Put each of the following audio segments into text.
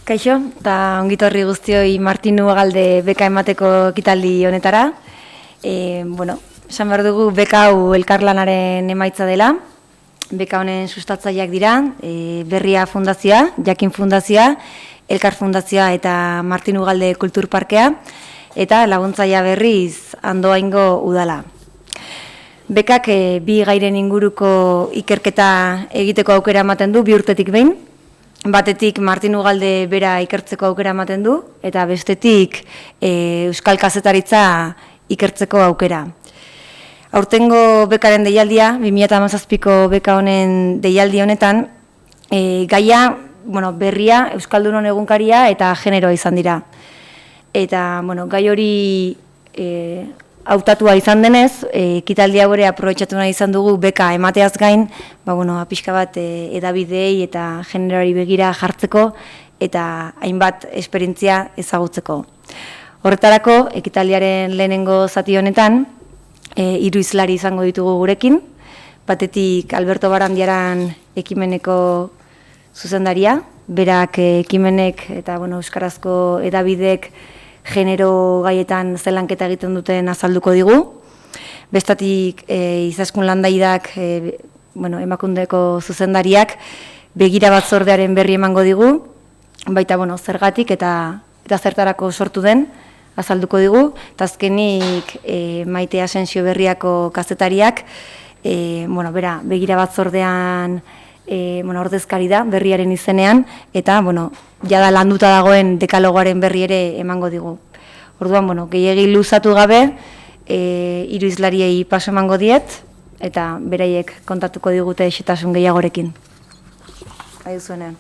Kaixo, eta ongitorri guztioi Martinu Ugalde beka emateko ekitaldi honetara. Esan behar dugu beka hau elkarlanaren emaitza dela. Beka honen sustatzaileak dira, Berria Fundazioa, Jakin Fundazioa, Elkar Fundazioa eta Martinu Ugalde Kultur Parkea, eta laguntzailea berriz Andoaingo Udala. Bekak bi gairen inguruko ikerketa egiteko aukera ematen du, 2 urtetik behin. Batetik Martinu Ugalde bera ikertzeko aukera ematen du, eta bestetik euskal kazetaritza ikertzeko aukera. Aurtengo bekaren deialdia, 2017ko beka honen deialdi honetan, gaia, berria, Euskaldunon egunkaria eta generoa izan dira. Eta, gai hori hautatua izan denez, ekitaldi hau ere aprobetxatu nahi izan dugu beka emateaz gain, pixka bat edabideei eta generoari begira jartzeko eta hainbat esperientzia ezagutzeko. Horretarako, ekitaldiaren lehenengo zati honetan, 3 hizlari izango ditugu gurekin, batetik Alberto Barandiaran ekimeneko zuzendaria, berak ekimenek eta euskarazko edabidek genero gaietan zelanketa egiten duten azalduko digu. Bestatik Izaskun Landaidak, emakundeko zuzendariak, begira batzordearen berri emango digu, baita zergatik eta zertarako sortu den azalduko digu, eta azkenik Maite Asensio Berriako kazetariak, bera, begira batzordean ordezkari da berriaren izenean, eta jada landuta dagoen dekalogoaren berri ere emango digu. Orduan, gehiegi luzatu gabe, 3 hizlariei paso emango diet, eta beraiek kontatuko digute xehetasun gehiagorekin. Bai zuenean.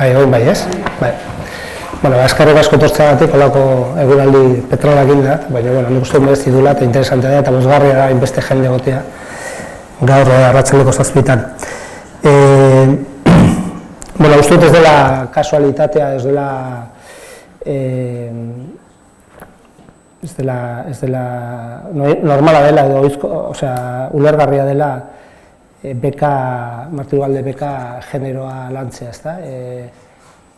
Bai, ez? Bai. Eskerrik asko tortzeagatik, holako eguraldi petrolakin da, baina, nik uste merezi dula eta interesantea da, eta bosgarria da inbeste jende egotea gaur arratsaldeko 7:00. Uste dut ez dela kasualitatea, ez dela normala dela edo ulergarria dela Martinu Ugalde beka generoa lantzea, ezta?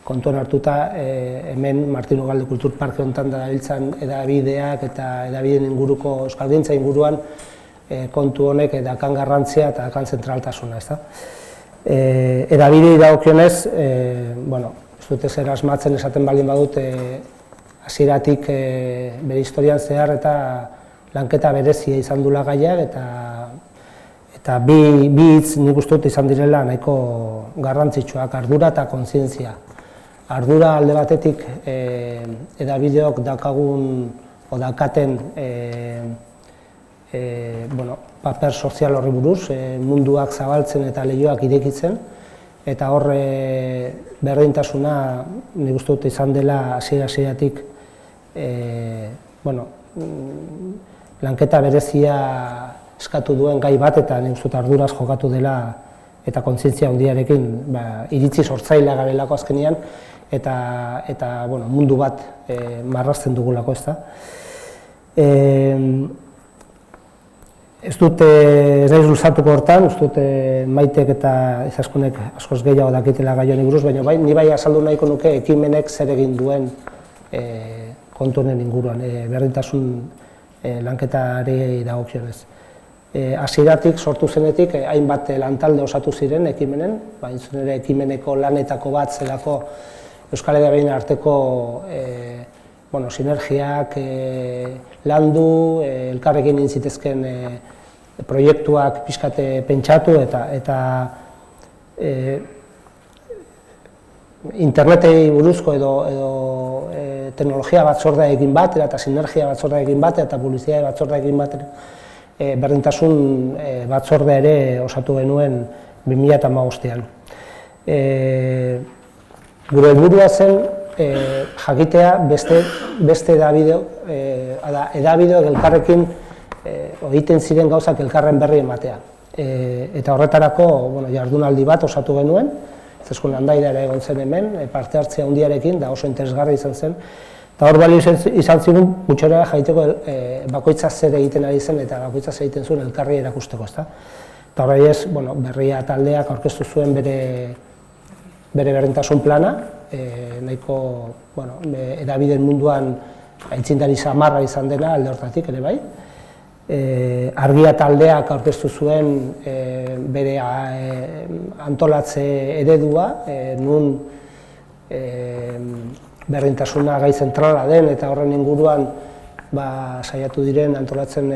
Kontuan hartuta, hemen Martinu Ugalde Kultur Parke honetan darabiltzan edabideak eta edabideen inguruko, euskalgintza inguruan kontu honek dakan garrantzia eta dakan zentraltasuna, ezta? Edabidei dagokionez, ez dut ezer asmatzen esaten baldin badut, hasieratik bere historian zehar eta lanketa berezia izan dula gaiak eta bi hitz nik uste dut izan direla nahiko garrantzitsuak, ardura eta kontzientzia. Ardura alde batetik edabideok daukaten paper sozial horri buruz, munduak zabaltzen eta leihoak irekitzen, eta hor berdintasuna nik uste dut izan dela hasieratik lanketa berezia eskatu duen gai bat, eta nik uste dut arduraz jokatu dela eta kontzientzia handiarekin iritzi sortzailea garelako azkenean, eta mundu bat marrazten dugulako, ezta. Ez naiz luzatuko hortan, ez dut Maitek eta Izaskunek askoz gehiago dakitela gai honi buruz, baina ni bai azaldu nahiko nuke ekimenek zer egin duen kontu honen inguruan, berdintasun lanketari dagokionez. Hasieratik sortu zenetik hainbat lantalde osatu ziren ekimenen, baina ere ekimeneko lanetako bat zelako Euskal Hedabideen arteko sinergiak landu, elkarrekin egin zitezken proiektuak pixkate pentsatu eta internetei buruzko edo teknologia batzordea egin batera eta sinergia batzordea egin batera eta publizitate batzordea egin batera berdintasun batzordea ere osatu genuen 2015an. Gure helburua zen jakitea beste edabideok elkarrekin egiten ziren gauzak elkarren berri ematea. Eta horretarako jardunaldi bat osatu genuen, Izaskunen Handaida ere egon zen hemen, parte hartzea handiarekin, da oso interesgarri izan zen. Eta hor balio izan ziren, gutxora jaiteko bakoitza zer egiten ari zen eta bakoitza zer egiten zuen elkarri erakusteko, ezta? Eta horrei ez, berria taldeak aurkeztu zuen bere berdintasun plana, nahiko hedabideen munduan aitzindari samarra izan dena alde hortatik ere bai. Argia taldeak aurkeztu zuen bere antolatze eredua, nun berdintasuna gai zentrala den eta horren inguruan saiatu diren antolatzen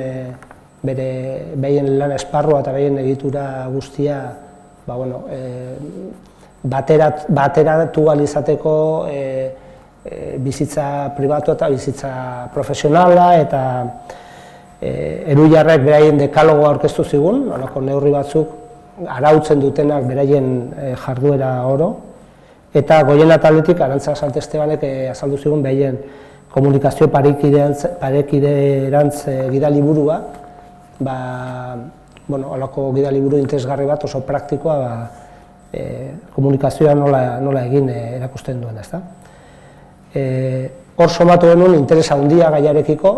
behien lan esparrua eta behien egitura guztia bateratu ahal izateko bizitza pribatu eta bizitza profesionala eta Erujarrek beraien dekalogoa aurkeztu zigun, halako neurri batzuk arautzen dutenak beraien jarduera oro. Eta Goiena taldetik Arantza Santestebanek azaldu zigun beraien komunikazio parekiderantz gidaliburua. Halako gidaliburu interesgarri bat oso praktikoa komunikazioa nola egin erakusten duen, ezta? Hor somatu genuen interesa handia gaiarekiko,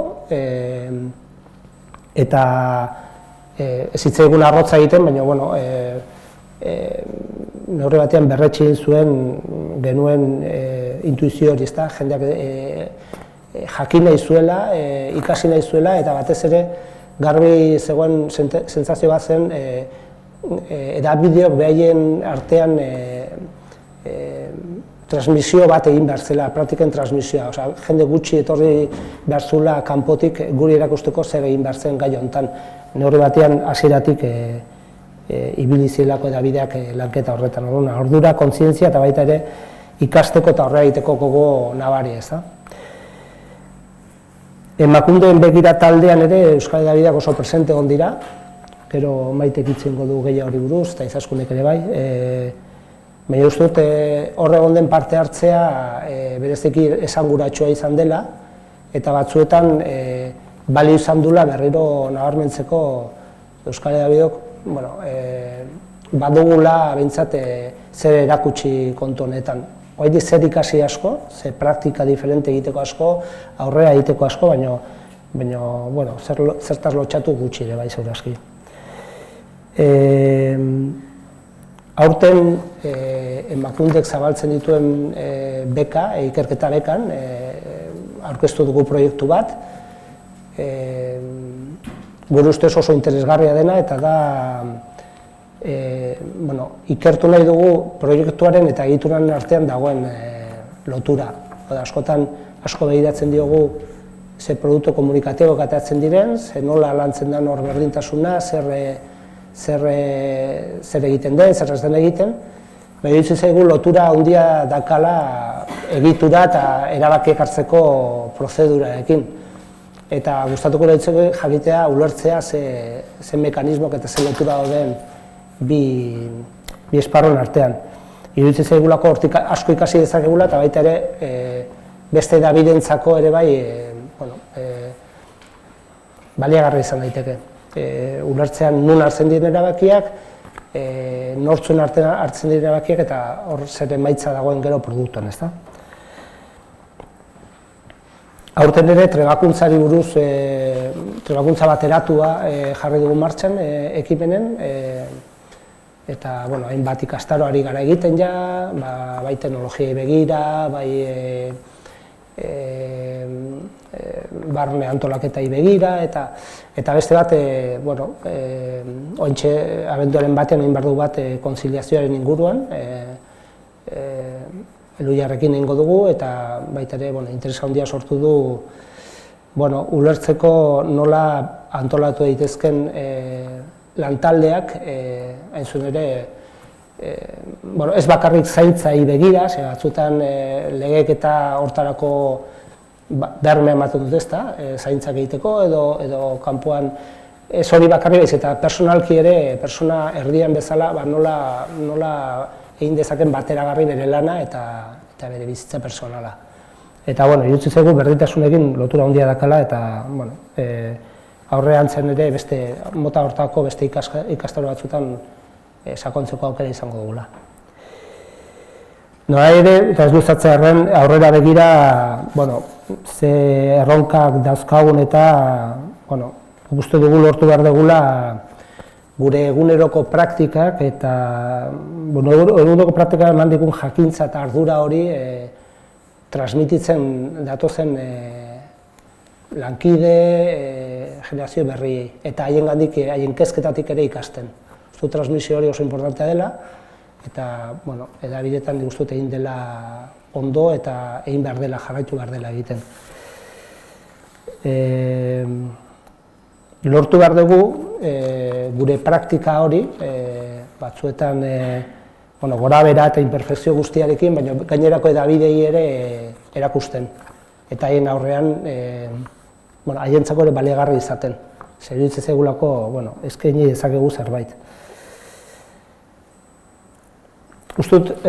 eta ez zitzaigun arrotza egiten, baina neurri batean berretsi zuen genuen intuizio hori, ezta? Jendeak jakin nahi zuela, ikasi nahi zuela, eta batez ere garbi zegoen sentsazio bat zen edabideok behaien artean transmisio bat egin behar zela, praktiken transmisioa. Jende gutxi etorri behar zuela kanpotik guri erakusteko zer egin behar zen gai honetan. Neurri batean hasieratik ibili zielako edabideak lanketa horretan. Ordura, kontzientzia eta baita ere ikasteko eta horrela egiteko gogo nabari, ez da? Emakundeen begira taldean ere Euskal Hedabideak oso presente egon dira, gero Maitek hitz egingo du gehiago hori buruz, eta Izaskunek ere bai. Baina uste dut hor egon den parte hartzea bereziki esanguratsua izan dela, eta batzuetan balio izan dula berriro nabarmentzeko Euskal Hedabideok badugula behintzat zer erakutsi kontu honetan. Oraindik zer ikasi asko, zer praktika diferente egiteko asko, aurrera egiteko asko, baina zertaz lotxatu gutxi ere bai zeure aski. Aurten Emakundek zabaltzen dituen beka, ikerketa bekan, aurkeztu dugu proiektu bat, gure ustez oso interesgarria dena eta da ikertu nahi dugu proiektuaren eta egituran artean dagoen lotura. Askotan asko begiratzen diogu ze produktu komunikatibok ateratzen diren, ze nola lantzen den hor berdintasuna, zer egiten den, zer ez den egiten. Baina iruditzen zaigu lotura handia dakala egitura eta erabakiak hartzeko prozedurarekin. Eta gustatuko litzake jakitea, ulertzea ze mekanismok eta ze lotura dauden bi esparruen artean. Iruditzen zaigulako hortik asko ikasi dezakegula eta baita ere beste edabidentzako ere bai baliagarri izan daiteke. Ulertzean nun hartzen diren erabakiak, nortzuen hartzen diren erabakiak eta hor zer emaitza dagoen gero produktuan, ezta? Aurten ere trebakuntzari buruz, trebakuntza bateratua jarri dugu martxan ekimenen, eta hainbat ikastaroari gara egiten ja, bai teknologiei begira, bai barne antolaketai begira, eta beste bat, ointxe abenduaren batean egin behar dugu bat konziliazioaren inguruan, Eluiarrekin egingo dugu, eta baita ere interesa handia sortu du ulertzeko nola antolatu daitezken lantaldeak, hain zuen ere, ez bakarrik zaintzai begira, batzuetan legeek eta hortarako bermea ematen dut ezta, zaintzak egiteko edo kanpoan ez hori bakarrik baiz, eta personalki ere, persona erdian bezala nola egin dezaken bateragarri bere lana eta bere bizitza personala. Eta, iruditzen zaigu berdintasunekin lotura handia dakala eta, aurrean zen ere beste mota hortako beste ikastaro batzuetan sakontzeko aukera izango dugula. Nola ere, eta ez luzatzearren, aurrera begira, ze erronkak dauzkagun eta, uste dugu lortu behar dugula gure eguneroko praktikak eta eguneroko praktikak eman digun jakintza eta ardura hori transmititzen datozen lankide, generazio berriei eta haien kezketatik ere ikasten. Uste transmisio hori oso importantea dela eta edabideetan nik uste egin dela ondo eta egin behar dela, jarraitu behar dela egiten. Lortu behar dugu gure praktika hori, batzuetan gorabehera eta imperfekzio guztiarekin, baina gainerako edabidei ere erakusten. Eta haien aurrean haientzako ere baliagarri izaten. Zer iruditzen zaigulako eskaini dezakegu zerbait. Uste dut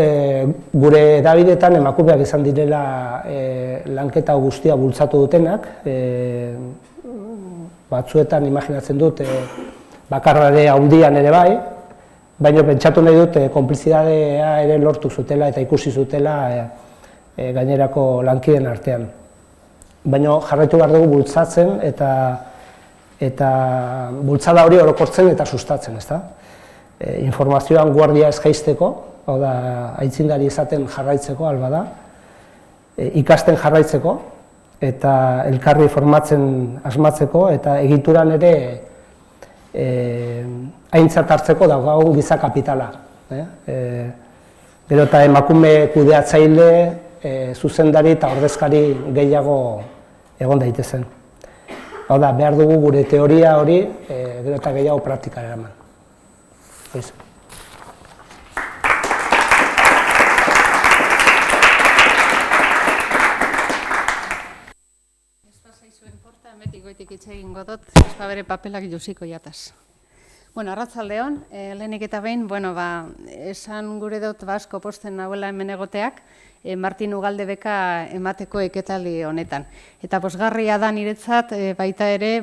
gure edabideetan emakumeak izan direla lanketa guztia bultzatu dutenak, batzuetan imaginatzen dut bakarrare handian ere bai, baina pentsatu nahi dut konplizidadea ere lortu zutela eta ikusi zutela gainerako lankideen artean. Baina jarraitu behar dugu bultzatzen eta bultzada hori orokortzen eta sustatzen, ezta? Informazioan guardia ez jaisteko, hau da, aitzindari izaten jarraitzeko, alba da, ikasten jarraitzeko, eta elkarri formatzen asmatzeko, eta egituran ere aintzat hartzeko daukagun giza kapitala. Gero eta emakume kudeatzaile, zuzendari eta ordezkari gehiago egon daitezen. Hau da, behar dugu gure teoria hori, gero eta gehiago praktikara eraman. Goitik hitz egingo dut, espa bere papelak jusiko jataz. Arratsaldeon, lehenik eta behin, esan gure dut asko posten nahuela hemen egoteak, Martin Ugalde beka emateko ekitaldi honetan. Eta pozgarria da niretzat, baita ere,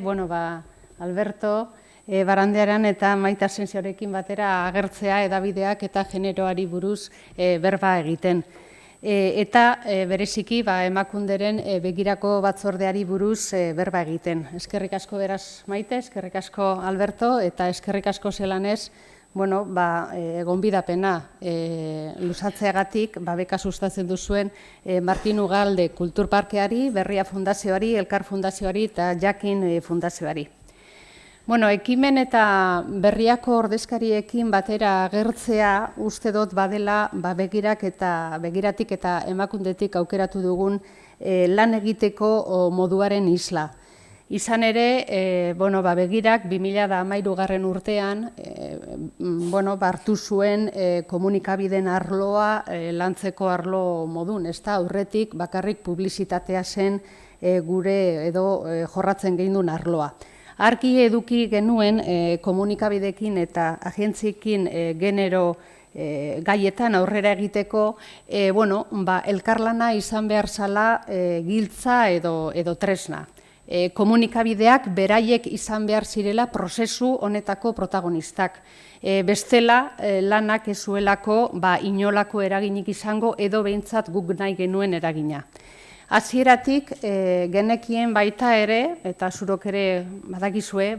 Alberto Barandiaran eta Maite Asensiorekin batera agertzea edabideak eta generoari buruz berba egiten. Eta bereziki emakunderen begirako batzordeari buruz berba egiten. Eskerrik asko beraz Maite, eskerrik asko Alberto eta eskerrik asko zelanez gonbidapena luzatzeagatik beka sustatzen duzuen Martin Ugalde Kulturparkeari, Berria Fundazioari, Elkar Fundazioari eta Jakin Fundazioari. Ekimen eta berriako ordezkariekin batera agertzea uste dut badela begiratik eta emakundetik aukeratu dugun lan egiteko moduaren isla. Izan ere, begirak 2013 urtean hartu zuen komunikabideen arloa lantzeko arlo modun, aurretik bakarrik publizitatea zen gure edo jorratzen gehindun arloa. Argi eduki genuen komunikabidekin eta agentziekin genero gaietan aurrera egiteko, elkarlana izan behar zala giltza edo tresna. Komunikabideak beraiek izan behar zirela prozesu honetako protagonistak. Bestela lanak ez zuelako inolako eraginik izango edo behintzat guk nahi genuen eragina. hasieratik genekien baita ere, eta zurok ere badakizue,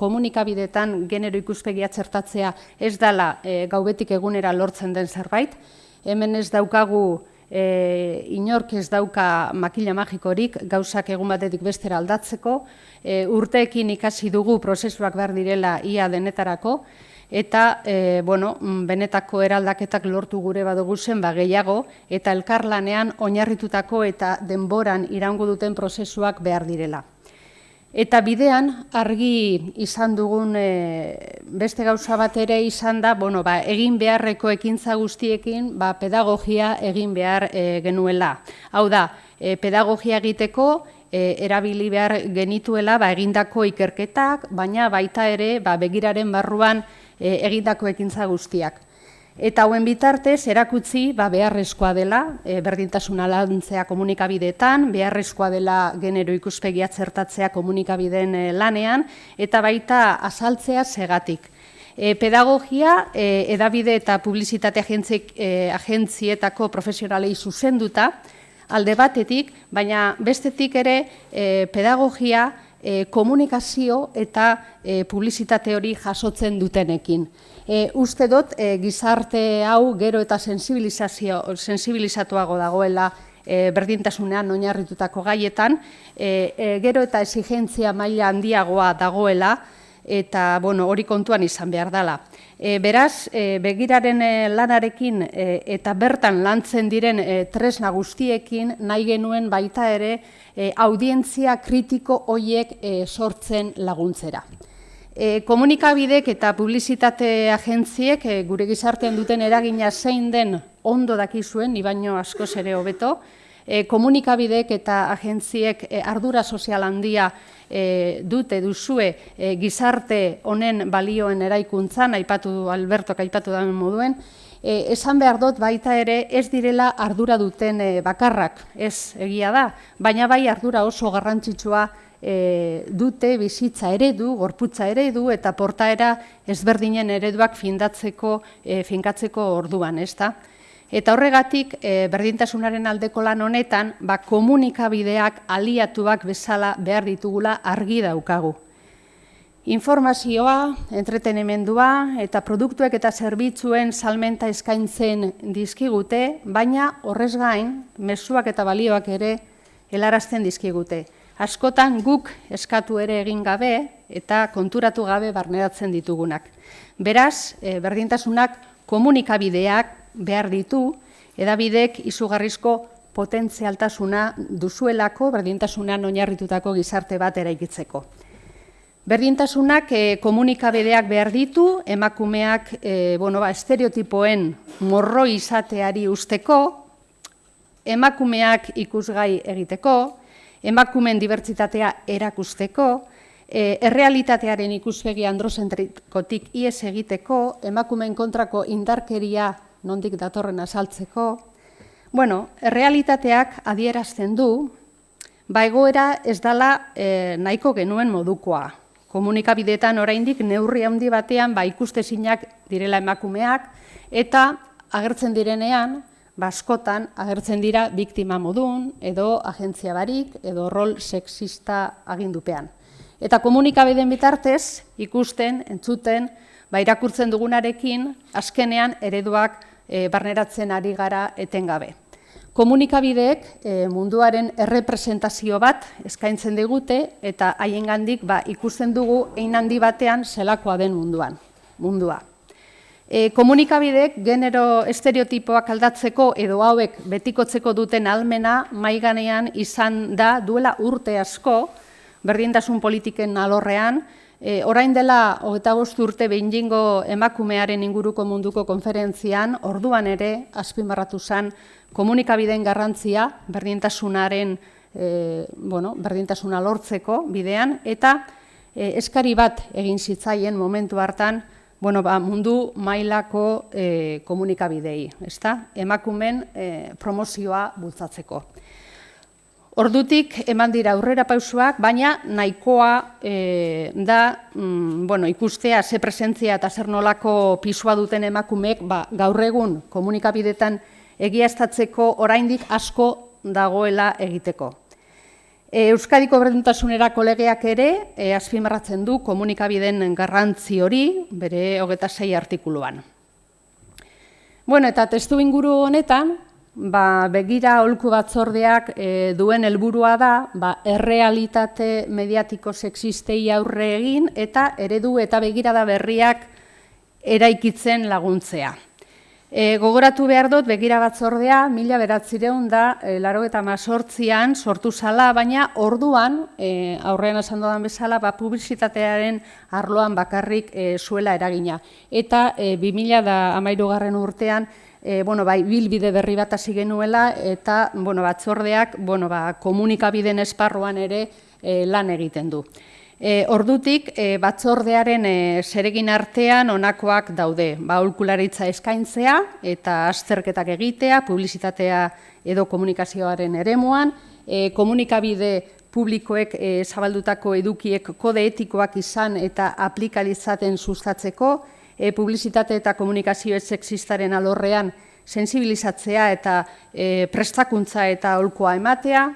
komunikabideetan genero ikuspegia txertatzea ez dela gaubetik egunera lortzen den zerbait. Hemen ez daukagu, inork ez dauka makila magikorik, gauzak egun batetik bestera aldatzeko, urteekin ikasi dugu prozesuak behar direla ia denetarako, eta benetako eraldaketak lortu gure badugu zen gehiago, eta elkarlanean oinarritutako eta denboran iraungo duten prozesuak behar direla. Eta bidean, argi izan dugun beste gauza bat ere izan da, egin beharreko ekintza guztiekin pedagogia egin behar genuela. Hau da, pedagogia egiteko erabili behar genituela egindako ikerketak, baina baita ere begiraren barruan egindako ekintza guztiak. Eta hauen bitartez, erakutsi beharrezkoa dela, berdintasuna lantzea komunikabideetan, beharrezkoa dela genero ikuspegia txertatzea komunikabideen lanean, eta baita azaltzea segatik. Pedagogia, edabide eta publizitate agentzietako profesionalei zuzenduta, alde batetik, baina bestetik ere pedagogia, komunikazio eta publizitate hori jasotzen dutenekin. Uste dut, gizarte hau gero eta sensibilizatuago dagoela berdintasunean oinarritutako gaietan, gero eta exigentzia maila handiagoa dagoela, eta hori kontuan izan behar dela. Beraz, begiraren lanarekin eta bertan lantzen diren tresna guztiekin nahi genuen baita ere audientzia kritiko horiek sortzen laguntzera. Komunikabidek eta publizitate agentziek gure gizartean duten eragina zein den ondo dakizuen, ni baino askoz ere hobeto, komunikabidek eta agentziek ardura sozial handia duzue gizarte honen balioen eraikuntzan, Albertok aipatu den moduen, esan behar dut baita ere ez direla ardura duten bakarrak, ez egia da, baina bai ardura oso garrantzitsua dute bizitza eredu, gorputza eredu eta portaera ezberdinen ereduak finkatzeko orduan, ezta? Eta horregatik, berdintasunaren aldeko lan honetan, komunikabideak aliatuak bezala behar ditugula argi daukagu. Informazioa, entretenimendua eta produktuek eta zerbitzuen salmenta eskaintzen dizkigute, baina horrez gain, mezuak eta balioak ere helarazten dizkigute. Askotan guk eskatu ere egin gabe eta konturatu gabe barneratzen ditugunak. Beraz, berdintasunak komunikabideak behar ditu, edabidek izugarrizko potentzialtasuna duzuelako berdintasunan oinarritutako gizarte bat eraikitzeko. Berdintasunak komunikabideak behar ditu, emakumeak estereotipoen morroi izateari usteko, emakumeak ikusgai egiteko, emakumeen dibertsitatea erakusteko, errealitatearen ikuspegi androzentrikotik ihes egiteko, emakumeen kontrako indarkeria nondik datorren azaltzeko. Errealitateak adierazten du, egoera ez dela nahiko genuen modukoa. Komunikabideetan oraindik neurri handi batean ikustezinak direla emakumeak, eta agertzen direnean, askotan agertzen dira biktima modun, edo agentzia barik, edo rol sexista agindupean. Eta komunikabideen bitartez, ikusten, entzuten, irakurtzen dugunarekin, azkenean ereduak barneratzen ari gara etengabe. Komunikabideek munduaren errepresentazio bat eskaintzen digute, eta haiengandik ikusten dugu hein handi batean zelakoa den mundua. Komunikabideek genero estereotipoak aldatzeko edo hauek betikotzeko duten ahalmena maiganean izan da duela urte asko, berdintasun politiken alorrean, orain dela 25 urte Beijingo emakumearen inguruko munduko konferentzian, orduan ere azpimarratu zen komunikabideen garrantzia berdintasuna lortzeko bidean, eta eskari bat egin zitzaien momentu hartan mundu mailako komunikabidei, emakumeen promozioa bultzatzeko. Ordutik eman dira aurrera pausoak, baina nahikoa da ikustea ze presentzia eta zer nolako pisua duten emakumeek gaur egun komunikabideetan egiaztatzeko oraindik asko dagoela egiteko. Euskadiko Berdintasunerako legeak ere azpimarratzen du komunikabideen garrantzi hori bere 26 artikuluan. Bueno, eta testuinguru honetan, begira aholku batzordeak duen helburua da errealitate mediatiko sexistei aurre egin eta eredu eta begirada berriak eraikitzen laguntzea. Gogoratu behar dut, begira batzordea, 1998an sortu zala, baina orduan, aurrean esan dudan bezala, publizitatearen arloan bakarrik zuela eragina. Eta 2013 urtean, bilbide berri bat hasi genuela, eta batzordeak komunikabideen esparruan ere lan egiten du. Ordutik, batzordearen zeregin artean honakoak daude, aholkularitza eskaintzea eta azterketak egitea, publizitatea edo komunikazioaren eremuan, komunikabide publikoek zabaldutako edukiek kode etikoak izan eta aplikalitzaten sustatzeko, publizitate eta komunikazio sexistaren alorrean sensibilizatzea eta prestakuntza eta aholkua ematea,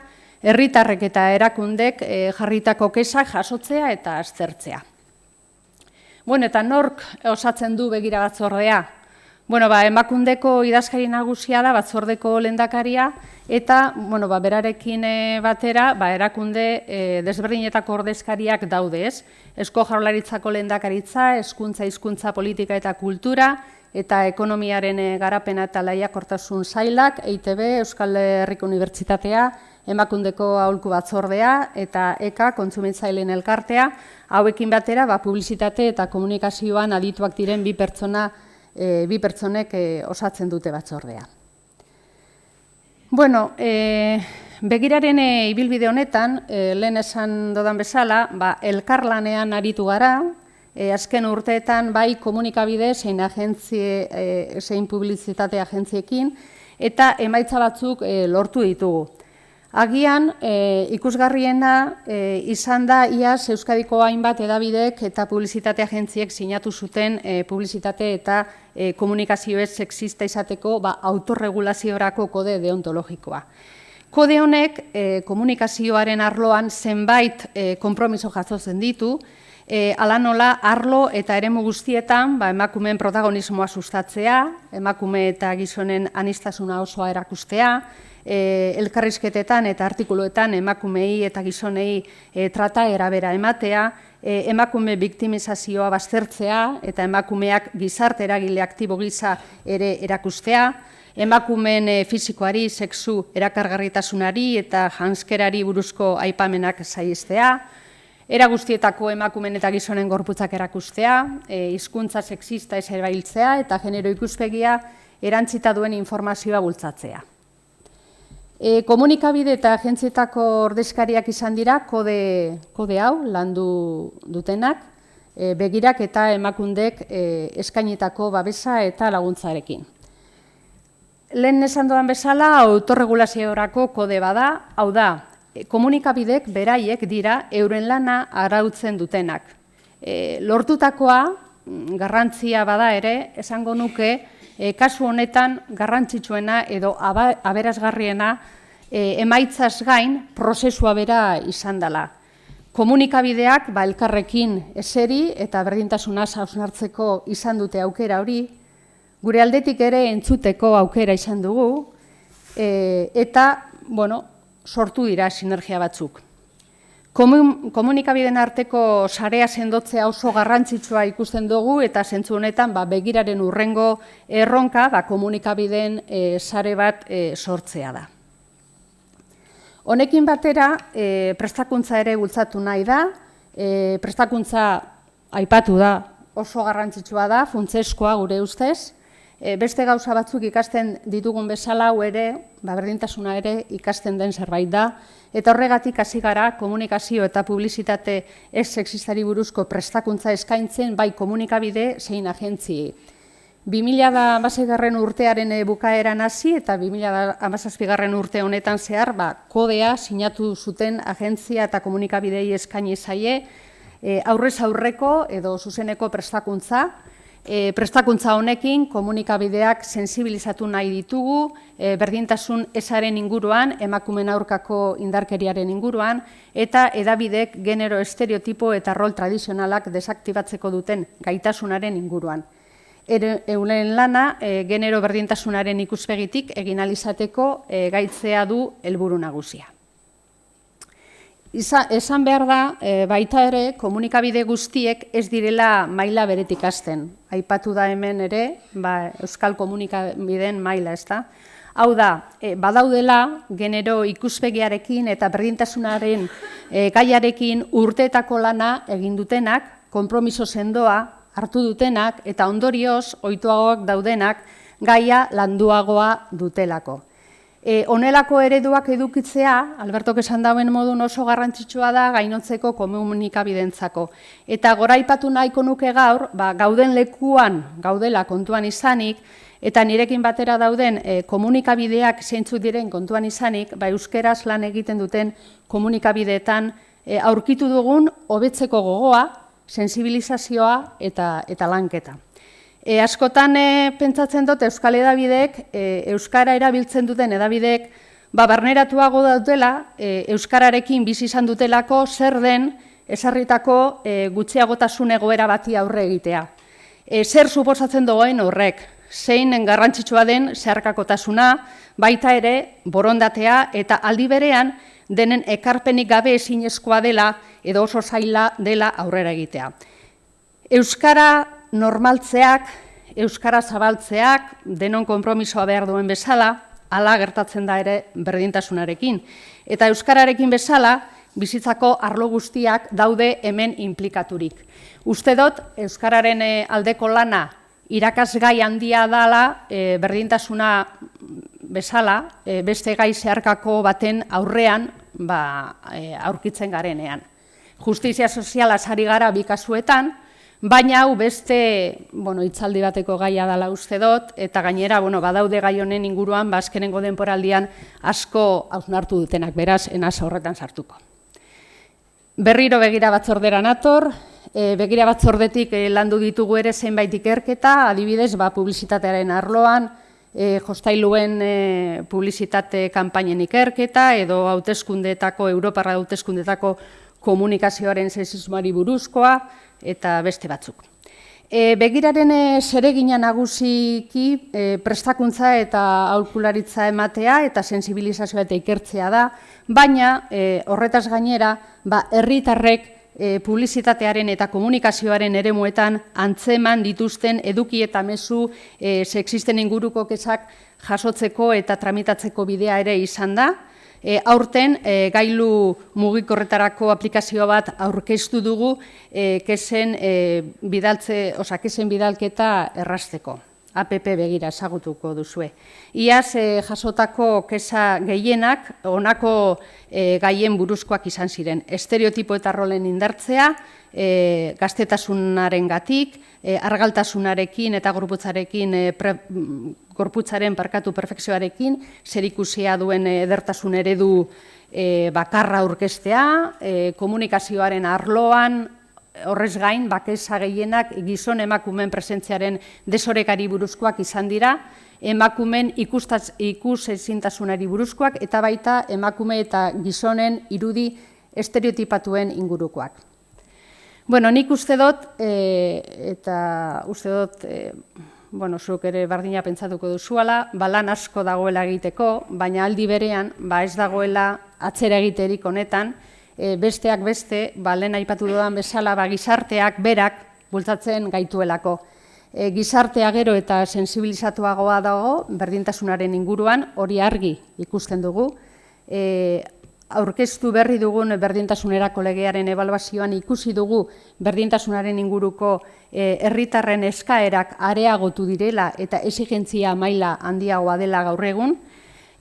herritarrek eta erakundek jarritako kexak jasotzea eta aztertzea. Eta nork osatzen du begira batzordea? Emakundeko idazkari nagusia da batzordeko lehendakaria eta berarekin batera erakunde desberdinetako ordezkariak daude, ez? Eusko Jaurlaritzako lehendakaritza, hezkuntza, hizkuntza, politika eta kultura, eta ekonomiaren garapena eta lehiakortasun sailak, EITB, Euskal Herriko Unibertsitatea, Emakundeko aholku batzordea eta EKA, kontsumitzaileen elkartea, hauekin batera publizitate eta komunikazioan adituak diren bi pertsonek osatzen dute batzordea. Begiraren ibilbide honetan, lehen esan dudan bezala, elkarlanean aritu gara, azken urteetan bai komunikabide zein publizitate agentziekin, eta emaitza batzuk lortu ditugu. Agian, ikusgarriena izan da iaz Euskadiko hainbat edabidek eta publizitate agentziek sinatu zuten publizitate eta komunikazioez sexista izateko autorregulaziorako kode deontologikoa. Kode honek komunikazioaren arloan zenbait konpromiso jasotzen ditu, hala nola arlo eta eremu guztietan emakumeen protagonismoa sustatzea, emakume eta gizonen aniztasuna osoa erakustea, elkarrizketetan eta artikuluetan emakumei eta gizonei trataera bera ematea, emakume biktimizazioa baztertzea eta emakumeak gizarte eragile aktibo gisa ere erakustea, emakumeen fisikoari, sexu erakargarritasunari eta janskerari buruzko aipamenak saihestea, era guztietako emakumeen eta gizonen gorputzak erakustea, hizkuntza sexista ez erabiltzea eta genero ikuspegia erantzita duen informazioa bultzatzea. Komunikabide eta agentzietako ordezkariak izan dira kode hau landu dutenak, begirak eta emakundek eskainitako babesa eta laguntzarekin. Lehen esan dudan bezala, autorregulaziorako kode bada, hau da, komunikabidek beraiek dira euren lana arautzen dutenak. Lortutakoa, garrantzia bada ere, esango nuke, kasu honetan garrantzitsuena edo aberasgarriena emaitzaz gain prozesua bera izan dela. Komunikabideak elkarrekin eseri eta berdintasuna hausnartzeko izan dute aukera hori, gure aldetik ere entzuteko aukera izan dugu, eta sortu dira sinergia batzuk. Komunikabideen arteko sarea sendotzea oso garrantzitsua ikusten dugu eta zentzu honetan begiraren hurrengo erronka komunikabideen sare bat sortzea da. Honekin batera prestakuntza ere bultzatu nahi da, prestakuntza aipatu da oso garrantzitsua da, funtsezkoa gure ustez, beste gauza batzuk ikasten ditugun bezala hau ere, berdintasuna ere ikasten den zerbait da, eta horregatik hasi gara komunikazio eta publizitate ez sexistari buruzko prestakuntza eskaintzen bai komunikabide zein agentziei. 2016 urtearen bukaeran hasi eta 2017 urte honetan zehar kodea sinatu zuten agentzia eta komunikabidei eskaini zaie aurrez aurreko edo zuzeneko prestakuntza, Prestakuntza honekin komunikabideak sensibilizatu nahi ditugu, berdintasun ezaren inguruan, emakumeen aurkako indarkeriaren inguruan, eta hedabidek genero estereotipo eta rol tradizionalak desaktibatzeko duten gaitasunaren inguruan. Euren lana, genero berdintasunaren ikuspegitik egin ahal izateko gaitzea du helburu nagusia. Esan behar da, baita ere, komunikabide guztiek ez direla maila beretik hasten. Aipatu da hemen ere, euskal komunikabideen maila, ez da? Hau da, badaudela genero ikuspegiarekin eta berdintasunaren gaiarekin urteetako lana egin dutenak, konpromiso sendoa hartu dutenak eta ondorioz ohituagoak daudenak gaia landuagoa dutelako. Honelako ereduak edukitzea, Albertok esan dauen modun oso garrantzitsua da gainotzeko komunikabidentzako. Eta goraipatu nahiko nuke gaur, gauden lekuan gaudela kontuan izanik, eta nirekin batera dauden komunikabideak zeintzuk diren kontuan izanik, euskeraz lan egiten duten komunikabideetan aurkitu dugun hobetzeko gogoa, sensibilizazioa eta lanketa. Askotan pentsatzen dut euskal hedabideek, euskara erabiltzen duten hedabideek, barneratuago daudela, euskararekin bizi izan dutelako zer den ezarritako gutxiagotasun egoera bati aurre egitea. Zer suposatzen dagoen horrek, zein garrantzitsua den zeharkakotasuna, baita ere borondatea eta aldi berean denen ekarpenik gabe ezinezkoa dela edo oso zaila dela aurrera egitea. Euskara normaltzeak, euskara zabaltzeak, denon konpromisoa behar duen bezala, hala gertatzen da ere berdintasunarekin. Eta euskararekin bezala, bizitzako arlo guztiak daude hemen inplikaturik. Uste dut, euskararen aldeko lana irakasgai handia dela berdintasuna bezala, beste gai zeharkako baten aurrean aurkitzen garenean. Justizia sozialaz ari gara bi kasuetan, baina hau beste hitzaldi bateko gaia dela uste dut, eta gainera badaude gai honen inguruan, azkenengo denporaldian asko hausnartu dutenak, beraz, enaz horretan sartuko. Berriro begira batzordera nator, begira batzordetik landu ditugu ere zenbait ikerketa, adibidez, publizitatearen arloan, jostailuen publizitate kanpainen ikerketa, edo hauteskundeetako, Europarra hauteskundeetako komunikazioaren sexismoari buruzkoa, eta beste batzuk. Begiraren zeregina nagusiki prestakuntza eta aholkularitza ematea eta sensibilizazioa eta ikertzea da, baina horretaz gainera herritarrek publizitatearen eta komunikazioaren eremuetan antzeman dituzten eduki eta mezu sexisten inguruko kexak jasotzeko eta tramitatzeko bidea ere izan da. Aurten, gailu mugikorretarako aplikazio bat aurkeztu dugu kexen bidalketa errazteko. APP begira ezagutuko duzue. Iaz jasotako kexa gehienak honako gaien buruzkoak izan ziren. Estereotipo eta rolen indartzea, gaztetasunarengatik, argaltasunarekin eta gorputzaren perfekzioarekin, zerikusia duen edertasun eredu bakarra aurkeztea, komunikazioaren arloan, horrez gain, bakeza gehienak gizon emakumeen presentziaren desorekari buruzkoak izan dira, emakumeen ikusezintasunari buruzkoak, eta baita emakume eta gizonen irudi estereotipatuen ingurukoak. Nik uste dut, eta uste dut, zuk ere bardina pentsatuko duzuala, lan asko dagoela egiteko, baina aldi berean ez dagoela atzera egiterik honetan, besteak beste, lehen aipatu dudan bezala, gizarteak berak bultzatzen gaituelako. Gizartea gero eta sensibilizatuagoa dago, berdintasunaren inguruan, hori argi ikusten dugu. Aurkeztu berri dugun berdintasunerako legearen ebaluazioan ikusi dugu berdintasunaren inguruko herritarren eskaerak areagotu direla eta exigentzia maila handiagoa dela gaur egun.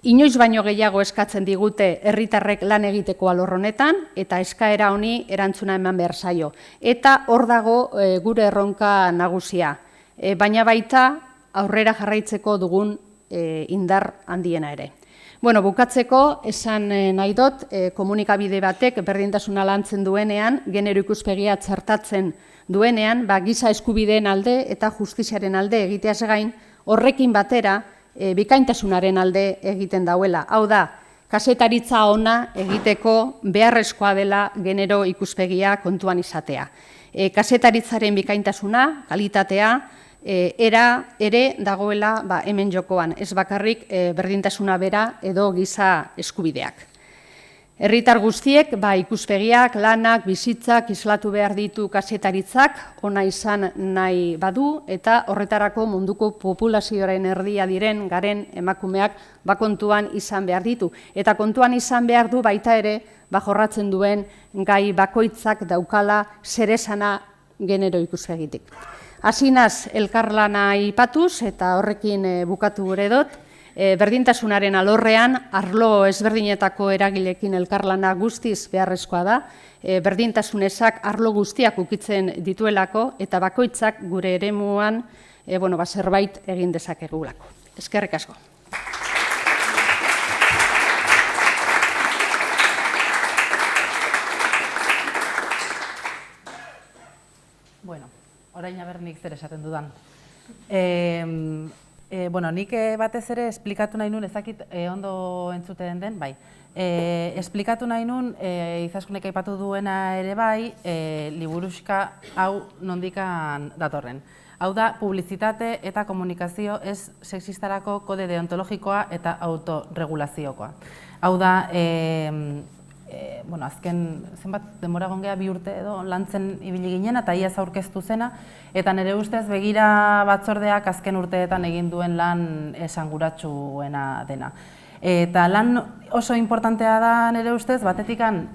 Inoiz baino gehiago eskatzen digute herritarrek lan egiteko alor honetan eta eskaera honi erantzuna eman behar zaio. Eta hor dago gure erronka nagusia, baina baita aurrera jarraitzeko dugun indar handiena ere. Bukatzeko, esan nahi dut, komunikabide batek berdintasuna lantzen duenean, genero ikuspegia txertatzen duenean, giza eskubideen alde eta justiziaren alde egiteaz gain, horrekin batera bikaintasunaren alde egiten dauela. Hau da, kazetaritza ona egiteko beharrezkoa dela genero ikuspegia kontuan izatea. Kazetaritzaren bikaintasuna, kalitatea, ere dagoela hemen jokoan, ez bakarrik berdintasuna bera edo giza eskubideak. Herritar guztiek ikuspegiak, lanak, bizitzak islatu behar ditu kazetaritzak, ona izan nahi badu, eta horretarako munduko populazioaren erdia diren garen emakumeak kontuan izan behar ditu. Eta kontuan izan behar du baita ere, jorratzen duen gai bakoitzak daukala zeresana genero ikuspegitik. Hasinaz elkarlana aipatuz eta horrekin bukatu gure dut, berdintasunaren alorrean, arlo ezberdinetako eragilekin elkarlana guztiz beharrezkoa da, berdintasunezak arlo guztiak ukitzen dituelako eta bakoitzak gure eremuan zerbait egin dezakegulako. Eskerrik asko. Bueno, orain nik zer esaten dudan. Nik batez ere esplikatu nahi nun, ezakit ondo entzuten den, bai. Esplikatu nahi nun, Izaskunek aipatu duena ere bai, liburuxka hau nondikan datorren. Hau da, publizitate eta komunikazio ez sexistarako kode deontologikoa eta autorregulaziokoa. Hau da, azken zenbat denbora gongea 2 urte edo lantzen ibili ginen eta iaz aurkeztu zena, eta nire ustez begira batzordeak azken urteetan egin duen lan esanguratsuena dena. Eta lan oso importantea da nire ustez, batetikan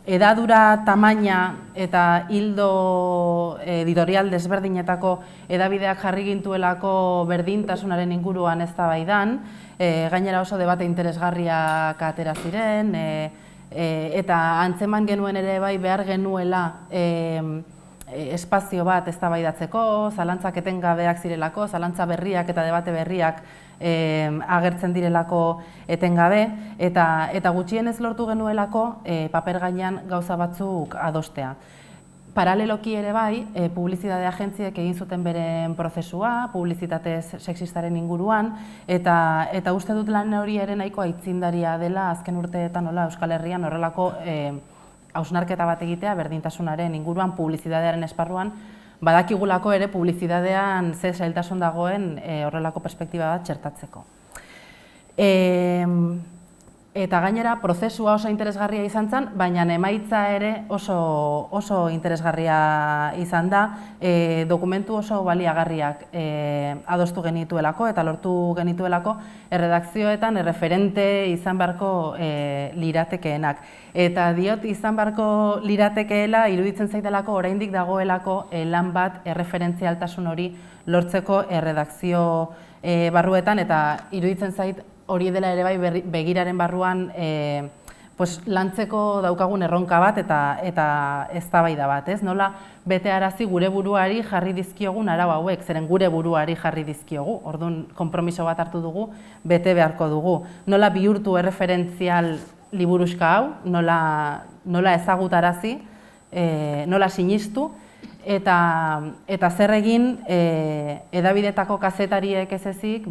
edadura, tamaina eta hildo editorial desberdinetako edabideak jarri gintuelako berdintasunaren inguruan eztabaidan, gainera oso debate interesgarriak atera ziren, eta antzeman genuen ere bai behar genuela espazio bat eztabaidatzeko, zalantzak etengabeak zirelako, zalantza berriak eta debate berriak agertzen direlako etengabe, eta gutxienez lortu genuelako paper gainean gauza batzuk adostea. Paraleloki ere bai, publizitate agentziek egin zuten beren prozesua, publizitate sexistaren inguruan, eta uste dut lan hori ere nahiko aitzindaria dela azken urteetan Euskal Herrian horrelako hausnarketa bat egitea berdintasunaren inguruan, publizitatearen esparruan, badakigulako ere publizitatean ze zailtasun dagoen horrelako perspektiba bat txertatzeko. Eta gainera, prozesua oso interesgarria izan zen, baina emaitza ere oso interesgarria izan da, dokumentu oso baliagarriak adostu genituelako eta lortu genituelako erredakzioetan erreferente izan beharko liratekeenak. Eta diot izan beharko liratekeela iruditzen zaitelako oraindik dagoelako lan bat erreferentzialtasun hori lortzeko erredakzio barruetan, eta iruditzen zait hori dela ere bai begiraren barruan lantzeko daukagun erronka bat eta eztabaida bat, ez? Nola betearazi gure buruari jarri dizkiogun arau hauek, zeren gure buruari jarri dizkiogu, orduan konpromiso bat hartu dugu, bete beharko dugu. Nola bihurtu erreferentzial liburuxka hau, nola ezagutarazi, nola sinistu, eta zer egin edabidetako kazetariek ez ezik,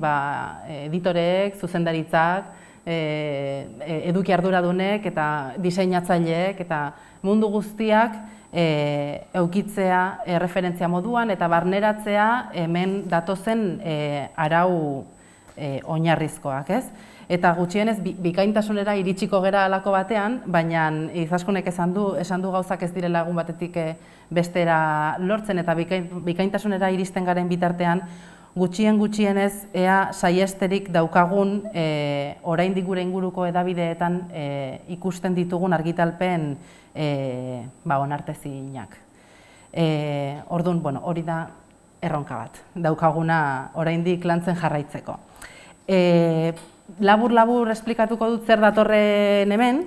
editoreek, zuzendaritzak, eduki arduradunek eta diseinatzaileek eta mundu guztiak eukitzea erreferentzia moduan eta barneratzea hemen datozen arau oinarrizkoak, ez? Eta gutxienez bikaintasunera iritsiko gera halako batean, baina Izaskunek esan du gauzak ez direla egun batetik bestera lortzen eta bikaintasunera iristen garen bitartean gutxienez ea saiesterik daukagun oraindik gure inguruko edabideetan ikusten ditugun argitalpen onartezinak. Orduan, hori da erronka bat, daukaguna oraindik lantzen jarraitzeko. Labur esplikatuko dut zer datorren hemen,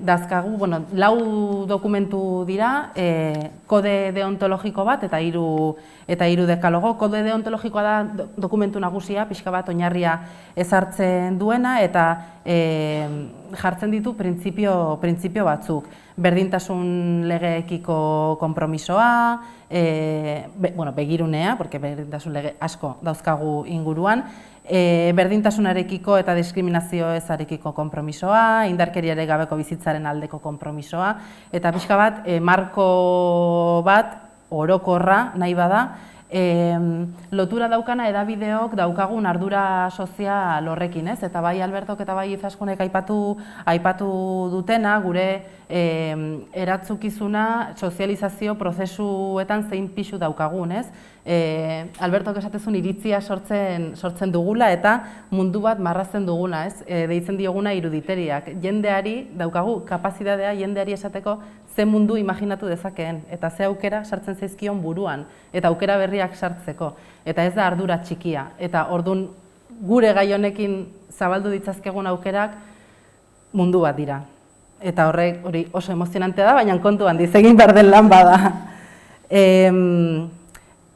dazkagu, 4 dokumentu dira, kode deontologiko bat eta 3 dekalogo. Kode deontologikoa da dokumentu nagusia, pixka bat oinarria ezartzen duena eta jartzen ditu printzipio batzuk. berdintasun legeekiko konpromisoa, begirunea, porque berdintasun lege asko dauzkagu inguruan, berdintasunarekiko eta diskriminazio ezarekiko konpromisoa, indarkeriare gabeko bizitzaren aldeko konpromisoa, eta pixka bat, marko bat, orokorra nahi bada, lotura daukana edabideok daukagun ardura sozial horrekin, ez? Eta bai Albertok eta bai Izaskunek aipatu dutena, gure eratzukizuna sozializazio prozesuetan zein pixu daukagun, ez? Albertok esatezun iritzia sortzen dugula eta mundu bat marrazten duguna, ez? Deitzen dioguna iruditeriak. Jendeari daukagu kapazitatea jendeari esateko ze mundu imaginatu dezakeen, eta ze aukera sartzen zaizkion buruan, eta aukera berriak sartzeko, eta ez da ardura txikia. Eta ordun gure gai honekin zabaldu ditzazkegun aukerak mundu bat dira. Eta hori oso emozionantea da, baina kontuan egin behar den lan bada.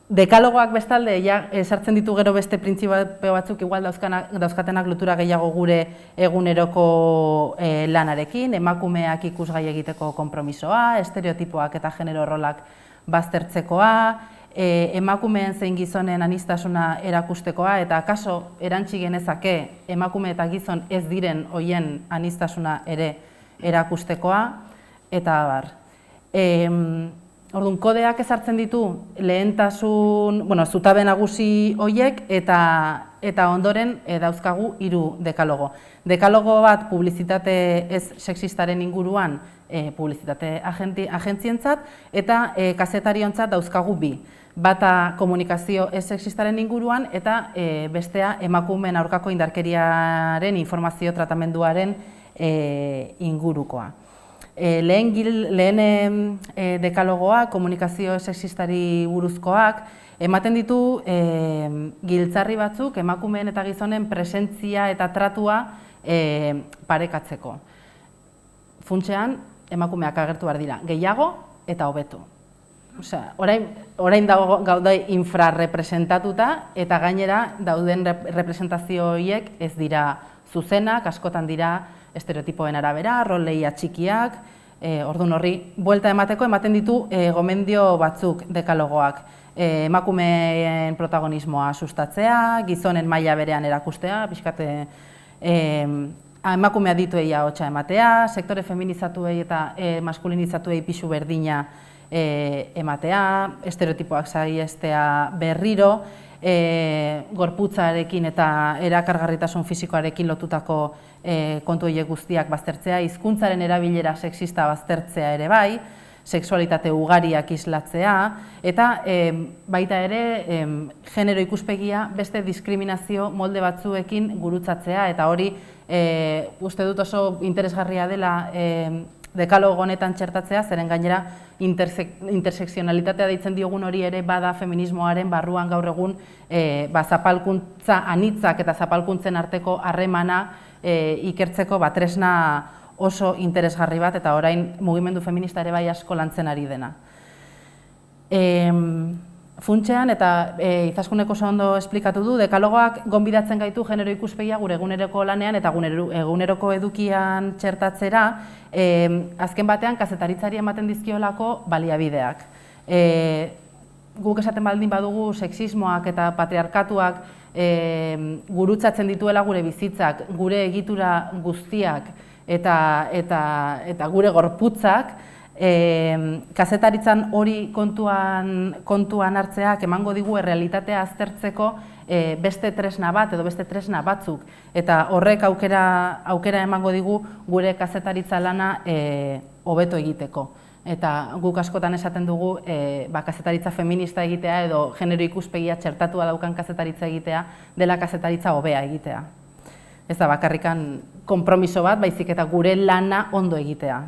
Dekalogoak bestalde, sartzen ditu gero beste printzipio batzuk igual dauzkatenak lotura gehiago gure eguneroko lanarekin, emakumeak ikusgai egiteko konpromisoa, estereotipoak eta genero rolak baztertzekoa, emakumeen zein gizonen aniztasuna erakustekoa, eta kaso erantzi genezake emakume eta gizon ez diren hoien aniztasuna ere erakustekoa, eta abar. Orduan, kodeak ezartzen ditu lehentasun, zutabe nagusi horiek eta ondoren dauzkagu 3 dekalogo. Dekalogo bat publizitate ez sexistaren inguruan publizitate agentzientzat eta kazetariontzat dauzkagu 2. Bata komunikazio ez sexistaren inguruan eta bestea emakumeen aurkako indarkeriaren informazio tratamenduaren ingurukoa. Lehen dekalogoa, komunikazio sexistari buruzkoak, ematen ditu giltzarri batzuk emakumeen eta gizonen presentzia eta tratua parekatzeko. Funtsean, emakumeak agertu behar dira, gehiago eta hobeto. Orain gaude infrarrepresentatuta eta gainera dauden representazio horiek ez dira zuzenak, askotan dira estereotipoen arabera, rolei atxikiak, orduan horri buelta emateko ematen ditu gomendio batzuk dekalogoak. Emakumeen protagonismoa sustatzea, gizonen maila berean erakustea, pixkate emakumea dituei ahotsa ematea, sektore feminizatuei eta maskulinizatuei pisu berdina ematea, estereotipoak saihestea berriro, gorputzarekin eta erakargarritasun fisikoarekin lotutako kontu horiek guztiak baztertzea, hizkuntzaren erabilera sexista baztertzea ere bai, sexualitate ugariak islatzea, eta baita ere genero ikuspegia beste diskriminazio molde batzuekin gurutzatzea, eta hori uste dut oso interesgarria dela dekalogo honetan txertatzea, zeren gainera intersekzionalitatea deitzen diogun hori ere bada feminismoaren barruan gaur egun zapalkuntza anitzak eta zapalkuntzen arteko harremana ikertzeko tresna oso interesgarri bat, eta orain mugimendu feminista ere bai asko lantzen ari dena. Funtsean, eta Izaskunek oso ondo esplikatu du, dekalogoak gonbidatzen gaitu genero ikuspegia gure eguneroko lanean eta eguneroko edukian txertatzera, azken batean kazetaritzari ematen dizkiolako baliabideak. Guk esaten baldin badugu sexismoak eta patriarkatuak gurutzatzen dituela gure bizitzak, gure egitura guztiak eta gure gorputzak, kazetaritzan hori kontuan hartzeak emango digu errealitatea aztertzeko beste tresna bat edo beste tresna batzuk, eta horrek aukera emango digu gure kazetaritza lana hobeto egiteko. Eta guk askotan esaten dugu kazetaritza feminista egitea edo genero ikuspegia txertatua daukan kazetaritza egitea dela kazetaritza hobea egitea. Ez da bakarrikan konpromiso bat, baizik eta gure lana ondo egitea.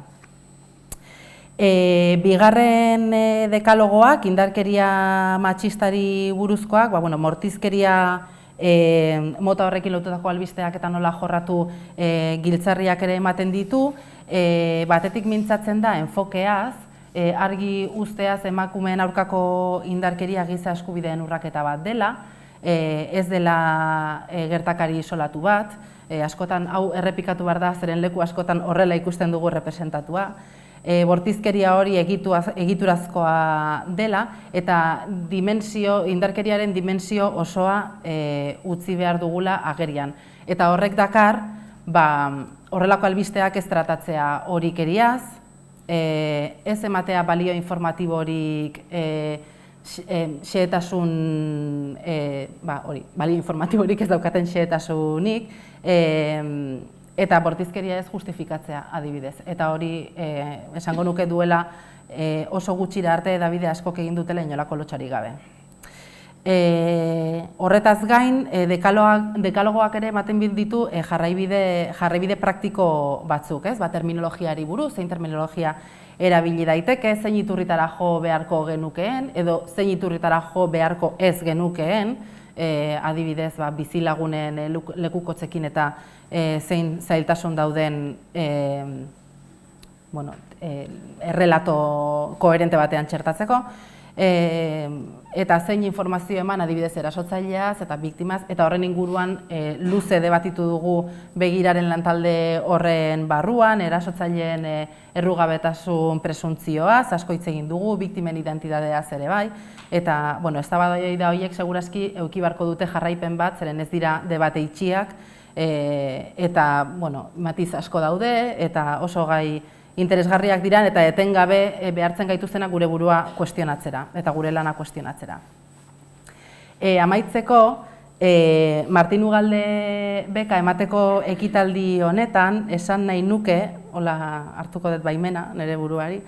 Bigarren dekalogoak, indarkeria matxistari buruzkoak, mortizkeria mota horrekin lotutako albisteak eta nola jorratu giltzarriak ere ematen ditu, batetik mintzatzen da enfokeaz, argi usteaz emakumeen aurkako indarkeria giza eskubideen urraketa bat dela, ez dela gertakari isolatu bat, askotan hau errepikatu behar da, zeren leku askotan horrela ikusten dugu representatua. bortizkeria hori egiturazkoa dela eta indarkeriaren dimensio osoa utzi behar dugula agerian. Eta horrek dakar, horrelako albisteak ez tratatzea horikeriaz, ez ematea balio informatiborik balio informatiborik ez daukaten xehetasunik, eta bortizkeria ez justifikatzea adibidez. Eta hori esango nuke duela oso gutxira arte edabide askok egin dutela inolako lotsarik gabe. Horretaz gain, dekalogoak ere ematen ditu jarraibide praktiko batzuk, terminologiari buruz, zein terminologia erabili daiteke, zein iturritara jo beharko genukeen, edo zein iturritara jo beharko ez genukeen, adibidez bizilagunen lekukotzekin eta zein zailtasun dauden errelato koherente batean txertatzeko, eta zein informazio eman adibidez erasotzaileaz eta biktimaz, eta horren inguruan luze debatitu dugu begiraren lantalde horren barruan, erasotzaileen errugabetasun presuntzioaz, asko hitz egin dugu, biktimen identitateaz ere bai, eta eztabaida horiek segurazki eduki beharko dute jarraipen bat, zeren ez dira debate itxiak, eta matiz asko daude, eta oso gai interesgarriak diran eta etengabe behartzen gaituztenak gure burua kuestionatzera eta gure lana kuestionatzera. Amaitzeko, Martin Ugalde beka emateko ekitaldi honetan, esan nahi nuke, hola hartuko dut baimena nire buruari,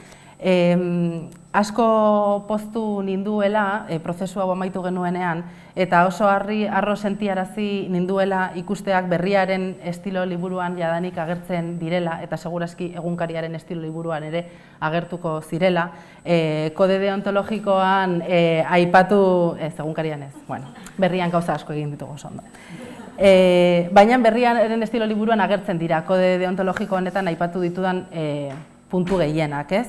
asko poztu ninduela prozesu hau amaitu genuenean, eta oso harro sentiarazi ninduela ikusteak berriaren estilo liburuan jadanik agertzen direla, eta segurazki egunkariaren estilo liburuan ere agertuko zirela. Kode deontologikoan aipatu, ez egunkarian ez, berrian gauza asko egin ditugu oso ondo. Baina berriaren estilo liburuan agertzen dira, kode deontologiko honetan aipatu ditudan puntu gehienak, ez?